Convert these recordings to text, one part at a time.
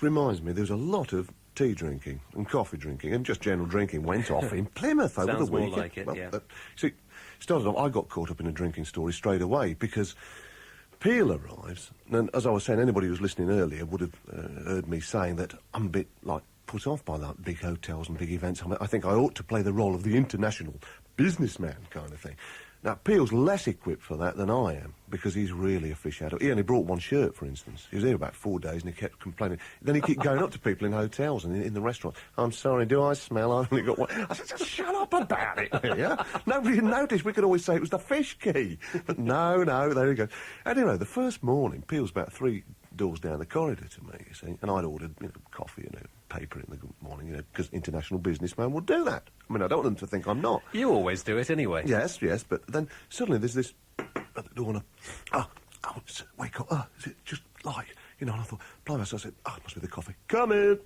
reminds me, there was a lot of tea drinking and coffee drinking and just general drinking went off in Plymouth over the Sounds more weekend. like it, yeah. See, started off, I got caught up in a drinking story straight away because Peel arrives, and as I was saying, anybody who was listening earlier would have heard me saying that I'm a bit, like, put off by that big hotels and big events. I think I ought to play the role of the international businessman kind of thing. Now, Peel's less equipped for that than I am, because he's really a fish out of... He only brought one shirt, for instance. He was here about 4 days, and he kept complaining. Then he kept going up to people in hotels and in the restaurant. I'm sorry, do I smell? I've only got one. I said, just shut up about it, yeah? Nobody noticed. We could always say it was the fish key. But no, there you go. Anyway, the first morning, Peel's about 3 doors down the corridor to me, you see, and I'd ordered, coffee and a paper in the morning, because international businessmen will do that. I mean, I don't want them to think I'm not. You always do it anyway. Yes, but then suddenly there's this at the door, and wake up, is it just like, and I thought, blimey, so I said, it must be the coffee. Come in!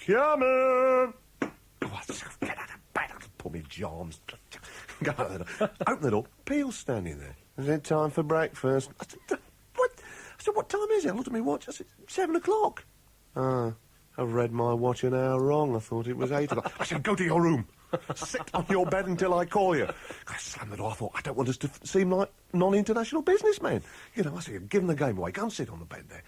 Come in! I said, get out of bed, I'll pull me jams. Go out the door. Open the door, Peel's standing there. Is it time for breakfast? I said, what? I said, what time is it? I looked at my watch. I said, 7 o'clock. I've read my watch an hour wrong. I thought it was 8 o'clock. I said, go to your room. Sit on your bed until I call you. I slammed the door. I thought, I don't want us to seem like non-international businessmen. I said, give them the game away. Go and sit on the bed there.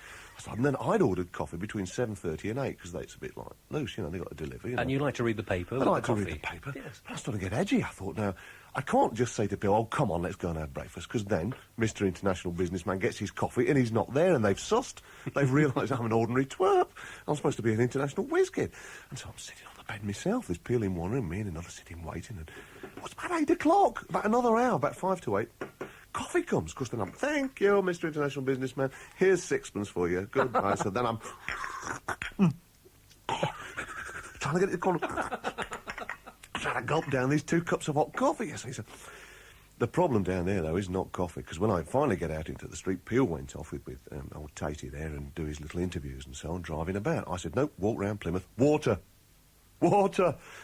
And then I'd ordered coffee between 7:30 and 8, because it's a bit like loose, they got to deliver. And you like to read the paper? I like to read the paper. Yes. But I started to get edgy. I thought, now, I can't just say to Bill, oh, come on, let's go and have breakfast, because then Mr. International Businessman gets his coffee and he's not there, and they've sussed. They've realised I'm an ordinary twerp. I'm supposed to be an international whiz kid. And so I'm sitting on the bed myself. There's Peel in one room, me and another sitting waiting. And it's about 8 o'clock, about another hour, about 5 to 8. Coffee comes, because then I'm, thank you, Mr. International Businessman. Here's 6pence for you. Goodbye. So then I'm trying to get it gone. Trying to gulp down these 2 cups of hot coffee. You see, so the problem down there, though, is not coffee, because when I finally get out into the street, Peel went off with old Tatey there and do his little interviews and so on, driving about. I said, nope, walk round Plymouth. Water.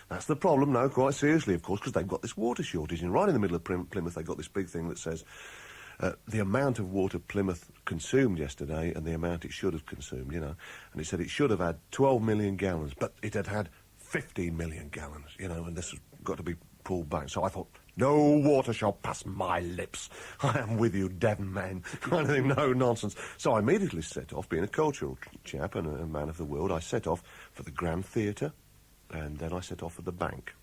That's the problem, no, quite seriously, of course, because they've got this water shortage, and right in the middle of Plymouth they've got this big thing that says the amount of water Plymouth consumed yesterday and the amount it should have consumed, and it said it should have had 12 million gallons, but it had 15 million gallons, and this has got to be pulled back. So I thought, no water shall pass my lips. I am with you, Devon man. Kind of thing, no nonsense. So I immediately set off, being a cultural chap and a man of the world, I set off for the Grand Theatre, and then I set off for the bank.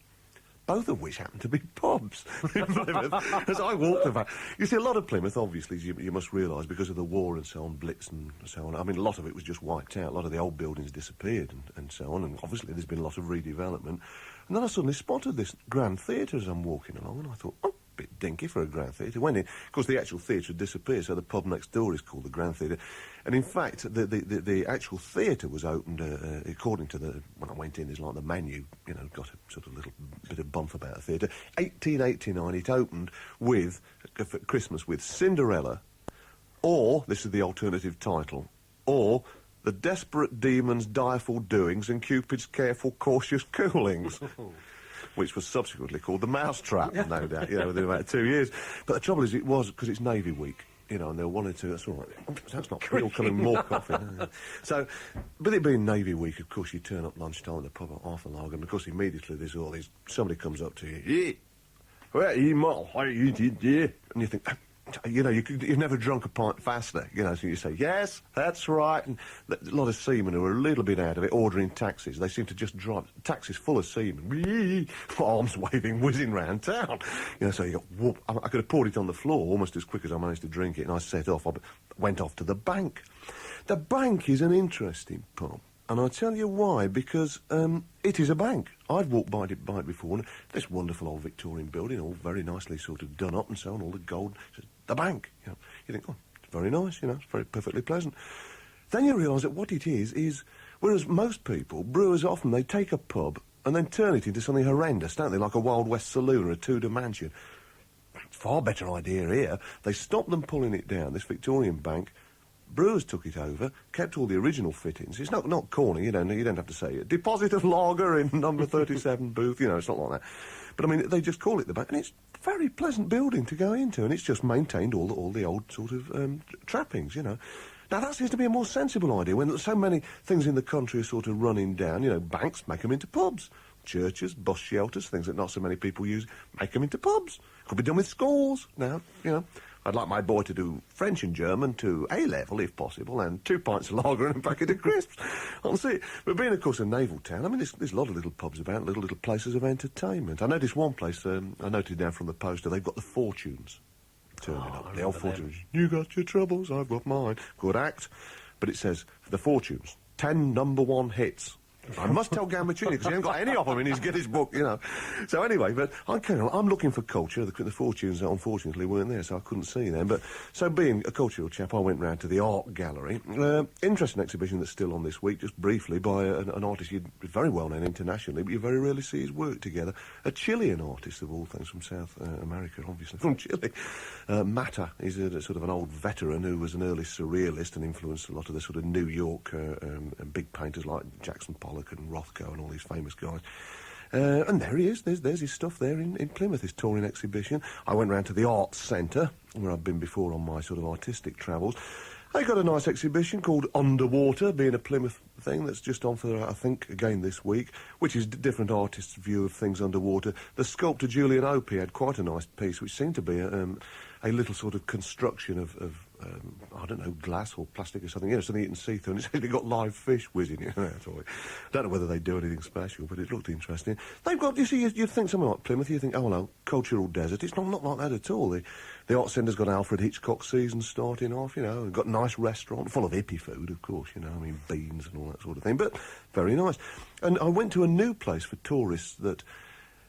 Both of which happened to be pubs in Plymouth, as I walked about. You see, a lot of Plymouth, obviously, you must realise, because of the war and so on, Blitz and so on, I mean, a lot of it was just wiped out. A lot of the old buildings disappeared and so on, and obviously there's been a lot of redevelopment. And then I suddenly spotted this Grand Theatre as I'm walking along, and I thought, oh, a bit dinky for a Grand Theatre. Went in, of course, the actual theatre had disappeared, so the pub next door is called the Grand Theatre. And in fact, the actual theatre was opened, according to when I went in, there's like the menu, got a sort of little bit of bump about the theatre. 1889, it opened with, for Christmas, with Cinderella, or, this is the alternative title, or The Desperate Demon's Direful Doings and Cupid's Careful Cautious Coolings. Which was subsequently called The Mousetrap, no doubt, within about 2 years. But the trouble is, it was, because it's Navy Week, and they wanted to, that's all right. That's not real, coming more coffee. No. So, with it being Navy Week, of course, you turn up lunchtime at the pub at half a lager, and of course, immediately somebody comes up to you, yeah, well, you did, yeah, and you think, you've never drunk a pint faster, so you say, yes, that's right, and a lot of seamen who are a little bit out of it, ordering taxis, they seem to just drive, taxis full of seamen, arms waving, whizzing round town, so you got, whoop, I could have poured it on the floor almost as quick as I managed to drink it, and I set off, I went off to the bank. The bank is an interesting pub, and I'll tell you why, because it is a bank. I've walked by it before, and this wonderful old Victorian building, all very nicely sort of done up and so on, all the gold, the bank, you think, oh, it's very nice, it's very perfectly pleasant. Then you realise that what it is, whereas most people, brewers often, they take a pub and then turn it into something horrendous, don't they, like a Wild West saloon or a Tudor mansion. Far better idea here. They stopped them pulling it down, this Victorian bank. Brewers took it over, kept all the original fittings. It's not corny, you don't have to say it. Deposit of lager in number 37 booth, it's not like that. But, I mean, they just call it the bank, and it's a very pleasant building to go into, and it's just maintained all the old sort of trappings, Now, that seems to be a more sensible idea when so many things in the country are sort of running down. You know, banks make them into pubs. Churches, bus shelters, things that not so many people use, make them into pubs. Could be done with schools. Now, you know, I'd like my boy to do French and German to A-level, if possible, and 2 pints of lager and a packet of crisps. I'll see it. But being, of course, a naval town, I mean, there's a lot of little pubs about, little places of entertainment. I noticed one place, I noted down from the poster, they've got the Fortunes turning up. The old Fortunes. You got your troubles, I've got mine. Good act. But it says, the Fortunes, 10 #1 hits. I must tell Gambaccini because he hasn't got any of them in his Guinness book, you know. So anyway, but I'm looking for culture. The Fortunes, unfortunately, weren't there, so I couldn't see them. But so being a cultural chap, I went round to the art gallery. Interesting exhibition that's still on this week, just briefly, by an artist you'd very well known internationally, but you very rarely see his work together. A Chilean artist, of all things, from South America, obviously, from Chile. Mata is a sort of an old veteran who was an early surrealist and influenced a lot of the sort of New York big painters like Jackson Pollock and Rothko and all these famous guys. And there he is. There's his stuff there in Plymouth, his touring exhibition. I went round to the Arts Centre, where I've been before on my sort of artistic travels. They got a nice exhibition called Underwater, being a Plymouth thing that's just on for, I think, again this week, which is different artists' view of things underwater. The sculptor Julian Opie had quite a nice piece, which seemed to be a little sort of construction of I don't know, glass or plastic or something, something you can see through, and it's actually got live fish whizzing in. I don't know whether they do anything special, but it looked interesting. They've got, you see, you'd think something like Plymouth, you think, oh no, cultural desert. It's not like that at all. The Art Centre's got Alfred Hitchcock season starting off, and got a nice restaurant, full of hippie food, of course, I mean, beans and all that sort of thing, but very nice. And I went to a new place for tourists that,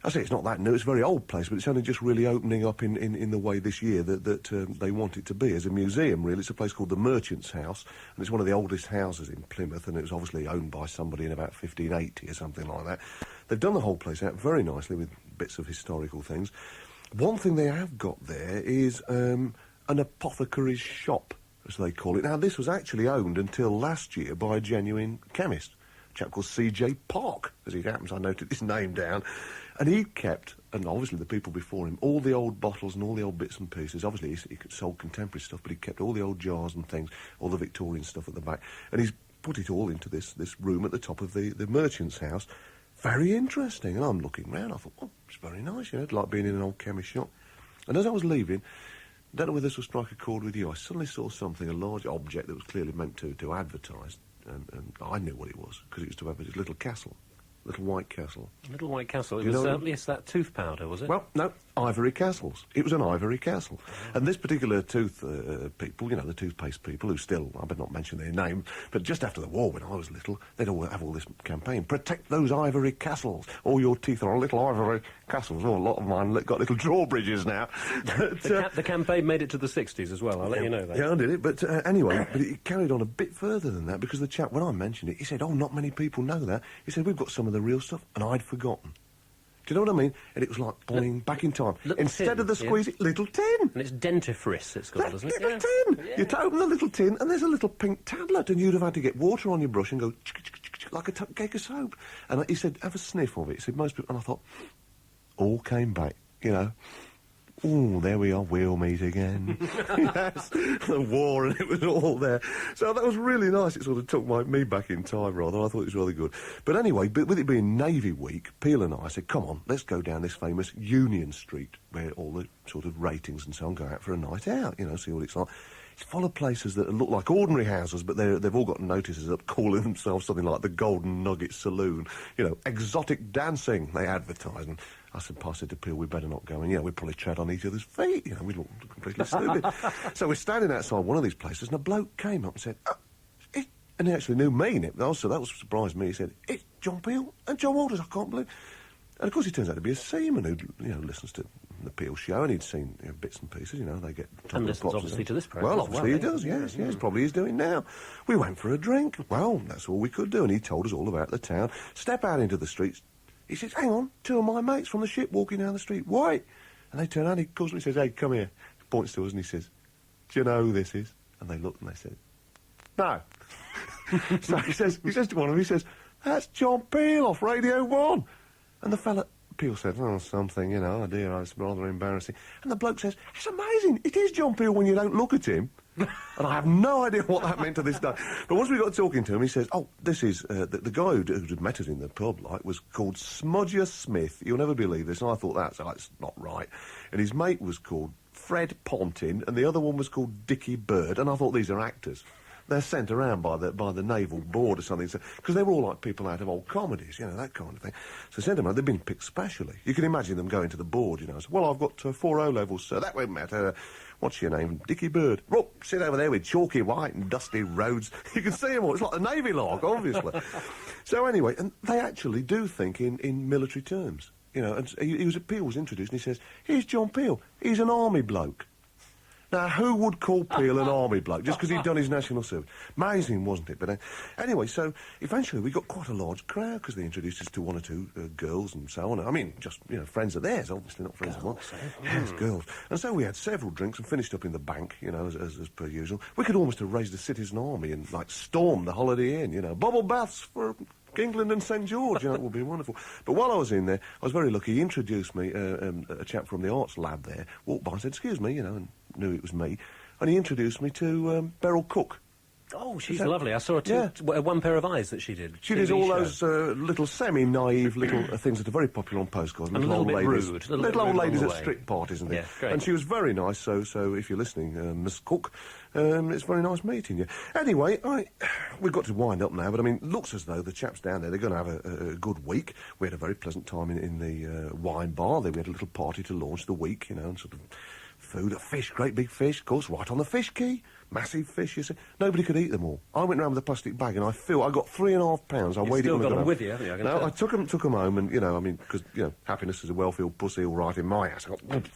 I say it's not that new, it's a very old place, but it's only just really opening up in the way this year that they want it to be as a museum, really. It's a place called the Merchant's House, and it's one of the oldest houses in Plymouth, and it was obviously owned by somebody in about 1580 or something like that. They've done the whole place out very nicely with bits of historical things. One thing they have got there is an apothecary's shop, as they call it. Now, this was actually owned until last year by a genuine chemist, a chap called C.J. Park, as it happens. I noted his name down. And he kept, and obviously the people before him, all the old bottles and all the old bits and pieces. Obviously he sold contemporary stuff, but he kept all the old jars and things, all the Victorian stuff at the back. And he's put it all into this room at the top of the Merchant's House. Very interesting. And I'm looking round, I thought, oh, it's very nice, it's like being in an old chemist shop. And as I was leaving, I don't know whether this will strike a chord with you, I suddenly saw something, a large object that was clearly meant to advertise. And I knew what it was, because it was to advertise a little castle. Little White Castle. Little White Castle. It You was, know- yes, that tooth powder, was it? Well, no, ivory castles. It was an ivory castle. And this particular tooth people, the toothpaste people, who still, I better not mention their name, but just after the war, when I was little, they'd all have all this campaign, protect those ivory castles. All your teeth are on little ivory castles. Oh, a lot of mine got little drawbridges now. The campaign made it to the 60s as well, I'll let you know that. Yeah, I did it, but anyway, but it carried on a bit further than that, because the chap, when I mentioned it, he said, oh, not many people know that. He said, we've got some of the real stuff, and I'd forgotten. Do you know what I mean? And it was like boing, back in time. Little Instead tin, of the squeezy, little tin. And it's dentifrice, it's called, isn't it? Little tin. Yeah. You open the little tin, and there's a little pink tablet, and you'd have had to get water on your brush and go like a cake of soap. And he said, have a sniff of it. He said, most people, and I thought, all came back, Oh, there we are, we'll meet again. Yes, the war, and it was all there. So that was really nice. It sort of took me back in time, rather. I thought it was really good. But anyway, with it being Navy Week, Peel and I said, come on, let's go down this famous Union Street, where all the sort of ratings and so on go out for a night out, see what it's like. It's full of places that look like ordinary houses, but they've all got notices up calling themselves something like the Golden Nugget Saloon. Exotic dancing, they advertise. And I said to Peel, we better not go in. We'd probably tread on each other's feet. We look completely stupid. So we're standing outside one of these places, and a bloke came up and said, and he actually knew me. Also, that was surprised me. He said, it's John Peel and John Waters, I can't believe. And of course, he turns out to be a seaman who, listens to the Peel show, and he'd seen bits and pieces. They get And listens, obviously, to this programme. Well, obviously he does. Yes, probably he's doing now. We went for a drink. Well, that's all we could do, and he told us all about the town. Step out into the streets. He says, hang on, 2 of my mates from the ship walking down the street. Why? And they turn around, he calls me, he says, hey, come here. He points to us and he says, do you know who this is? And they looked and they said, no. So he says to one of them, he says, that's John Peel off Radio 1. And the fella, Peel said, oh, something, oh dear, it's rather embarrassing. And the bloke says, it's amazing, it is John Peel when you don't look at him. And I have no idea what that meant to this day. But once we got talking to him, he says, oh, this is... the guy who'd met us in the pub, like, was called Smudger Smith. You'll never believe this. And I thought, that's not right. And his mate was called Fred Pontin, and the other one was called Dickie Bird. And I thought, these are actors. They're sent around by the naval board or something, because they were all like people out of old comedies, you know, that kind of thing. So sent them around. They've been picked specially. You can imagine them going to the board, you know. So, well, I've got 4 O-levels, sir. That won't matter. What's your name? Dickie Bird. Rook, sit over there with chalky white and dusty roads. You can see them all. It's like the Navy log, obviously. So anyway, and they actually do think in military terms, you know. And Peel was introduced, and he says, here's John Peel. He's an army bloke. Now, who would call Peel an army bloke just because he'd done his national service? Amazing, wasn't it? But anyway, so eventually we got quite a large crowd because they introduced us to 1 or 2 girls and so on. I mean, just, you know, friends of theirs, obviously not friends of mine. Yes, girls. And so we had several drinks and finished up in the bank, you know, as per usual. We could almost have raised a citizen army and, like, stormed the Holiday Inn, you know. Bubble baths for England and St George, you know, it would be wonderful. But while I was in there, I was very lucky. He introduced me, a chap from the arts lab there, walked by and said, excuse me, you know, and knew it was me. And he introduced me to Beryl Cook. Oh, she's lovely. I saw one pair of eyes that she did. She did all those little semi-naive little things that are very popular on postcards. And little bit rude. Little old ladies at strip parties and things. Yeah, great. And she was very nice, so if you're listening, Miss Cook, it's very nice meeting you. Anyway, we've got to wind up now, but I mean, looks as though the chaps down there, they're going to have a good week. We had a very pleasant time in the wine bar. We had a little party to launch the week, you know, and sort of food, a fish, great big fish, of course, right on the fish quay. Massive fish, you see. Nobody could eat them all. I went round with a plastic bag and I got 3.5 pounds. I weighed it on the ground. You've still got them with you, haven't you? No, I took them home and, you know, I mean, because, you know, happiness is a well-filled pussy all right in my ass.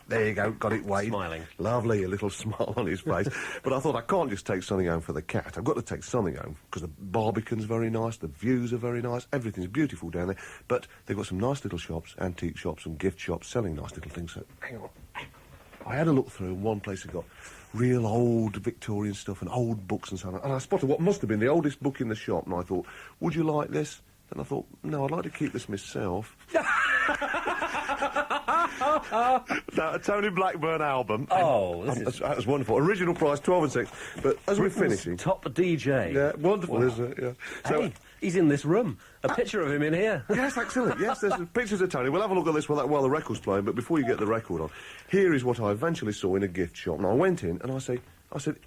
There you go, got it weighed. Smiling. Lovely, a little smile on his face. But I thought I can't just take something home for the cat. I've got to take something home because the Barbican's very nice, the views are very nice, everything's beautiful down there. But they've got some nice little shops, antique shops and gift shops selling nice little things. So, hang on. I had a look through, and one place had got real old Victorian stuff and old books and so on. And I spotted what must have been the oldest book in the shop, and I thought, would you like this? And I thought, no, I'd like to keep this myself. A Tony Blackburn album. Oh, that was wonderful. Original price, 12 and 6. But as we're finishing... top DJ. Yeah, wonderful, isn't it? Yeah. So, hey, he's in this room. A picture of him in here. Yes, excellent. Yes, there's pictures of Tony. We'll have a look at this while the record's playing, but before you get the record on, here is what I eventually saw in a gift shop. And I went in and I said,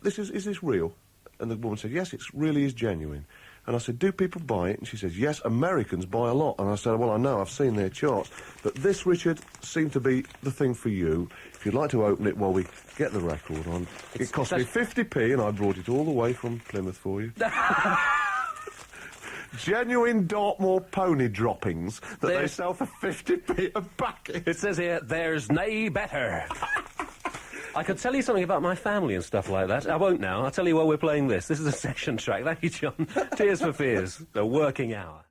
is this real? And the woman said, yes, it really is genuine. And I said, do people buy it? And she says, yes, Americans buy a lot. And I said, well, I know, I've seen their charts. But this, Richard, seemed to be the thing for you. If you'd like to open it while we get the record on. It cost me 50p, and I brought it all the way from Plymouth for you. Genuine Dartmoor pony droppings that they sell for 50p a packet. It says here, there's nae better. I could tell you something about my family and stuff like that. I won't now. I'll tell you while we're playing this. This is a session track. Thank you, John. Tears for Fears, the working hour.